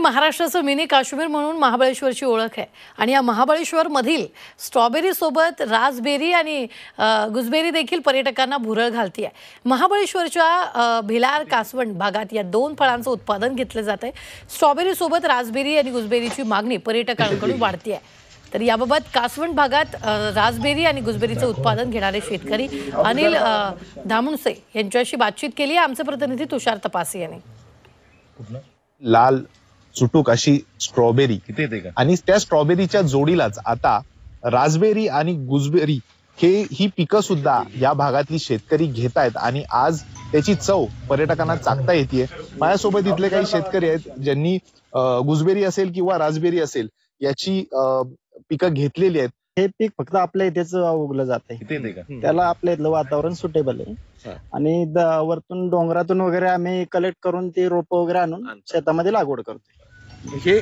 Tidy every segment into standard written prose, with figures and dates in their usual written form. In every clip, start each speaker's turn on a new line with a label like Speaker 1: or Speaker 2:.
Speaker 1: महाराष्ट्राचं मिनी काश्मीर म्हणून महाबळेश्वरची ओळख आहे आणि या महाबळेश्वरमधील स्ट्रॉबेरी सोबत रासबेरी आणि गुजबेरी देखील पर्यटकांना भुरळ घालते आहे। महाबळेश्वरच्या भिलार कासवंड भागात या दोन फळांचं उत्पादन घेतलं जात आहे। स्ट्रॉबेरी सोबत रासबेरी आणि गुजबेरीची मागणी पर्यटकांकडून वाढते आहे। तर याबाबत कासवंड भागात रासबेरी आणि गुजबेरीचं उत्पादन घेणारे शेतकरी अनिल धामुणसे यांच्याशी बातचीत केली आहे आमचे प्रतिनिधी तुषार तपासे यांनी।
Speaker 2: लाल चुटूक अशी स्ट्रॉबेरी आणि त्या स्ट्रॉबेरीच्या जोडीलाच आता रासबेरी आणि गुजबेरी ही पिकं सुद्धा या भागातली शेतकरी घेत आहेत आणि आज त्याची चव पर्यटकांना चाखता येते। माझ्यासोबत इथले काही शेतकरी आहेत ज्यांनी गुजबेरी असेल किंवा रासबेरी असेल याची पिकं घेतलेली आहेत।
Speaker 3: हे पीक फक्त आपल्या इथेच उगलं जाते, त्याला आपल्या इथलं वातावरण सुटेबल आहे आणि वरतून डोंगरातून वगैरे आम्ही कलेक्ट करून ती रोप वगैरे आणून शेतामध्ये लागवड करतो।
Speaker 2: हे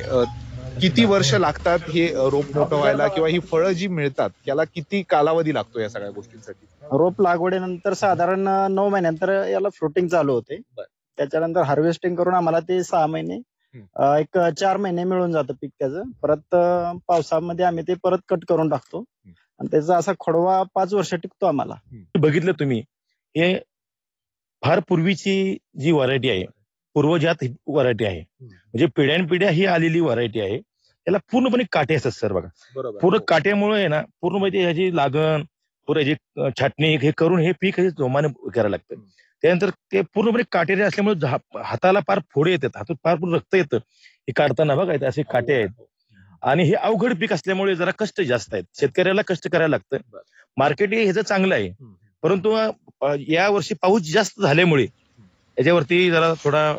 Speaker 2: किती वर्ष लागतात हे रोप मोठं व्हायला किंवा ही फळं जी मिळतात त्याला किती कालावधी लागतो या सगळ्या गोष्टींसाठी?
Speaker 3: रोप लागवडीनंतर साधारण 9 महिन्यानंतर याला फ्रुटिंग चालू होते। त्याच्यानंतर हार्वेस्टिंग करून आम्हाला ते 6 महिने एक 4 महिने मिळून जातं पीक त्याचं। परत पावसामध्ये आम्ही ते परत कट करून टाकतो आणि त्याचा असा खोडवा 5 वर्ष टिकतो आम्हाला।
Speaker 4: बघितलं तुम्ही, हे फार पूर्वीची जी व्हरायटी आहे, पूर्वजात व्हरायटी आहे, म्हणजे पिढ्यानपिढ्या ही आलेली व्हरायटी आहे। याला पूर्णपणे काटे असतात सर, बघा पूर्ण काट्यामुळे आहे ना, पूर्ण म्हणजे ह्याची लागण पूर्ण ह्याची छाटणी हे करून हे पीक हे जोमाने करायला लागतं। त्यानंतर ते पूर्णपणे काटेरी असल्यामुळे हाताला फार फोडे येतात, हातात फार पूर्ण रक्त येतं हे काढताना, बघा असे काटे आहेत आणि हे अवघड पीक असल्यामुळे जरा कष्ट जास्त आहेत, शेतकऱ्याला कष्ट करायला लागतं। मार्केट ह्याचं चांगलं आहे, परंतु या वर्षी पाऊस जास्त झाल्यामुळे याच्यावरती जरा थोडा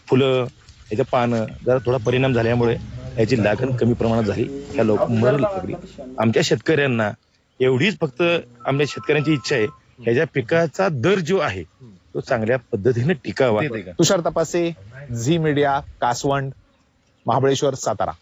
Speaker 4: फुलं याच्या पानं जरा थोडा परिणाम झाल्यामुळे याची लागण कमी प्रमाणात झाली, त्या लोक मरल लागली। आमच्या शेतकऱ्यांना एवढीच फक्त आमच्या शेतकऱ्यांची इच्छा आहे, ह्याच्या पिकाचा दर जो आहे तो चांगल्या पद्धतीने टिकावा।
Speaker 2: तुषार तपासे, झी मीडिया, कासवंड, महाबळेश्वर, सातारा।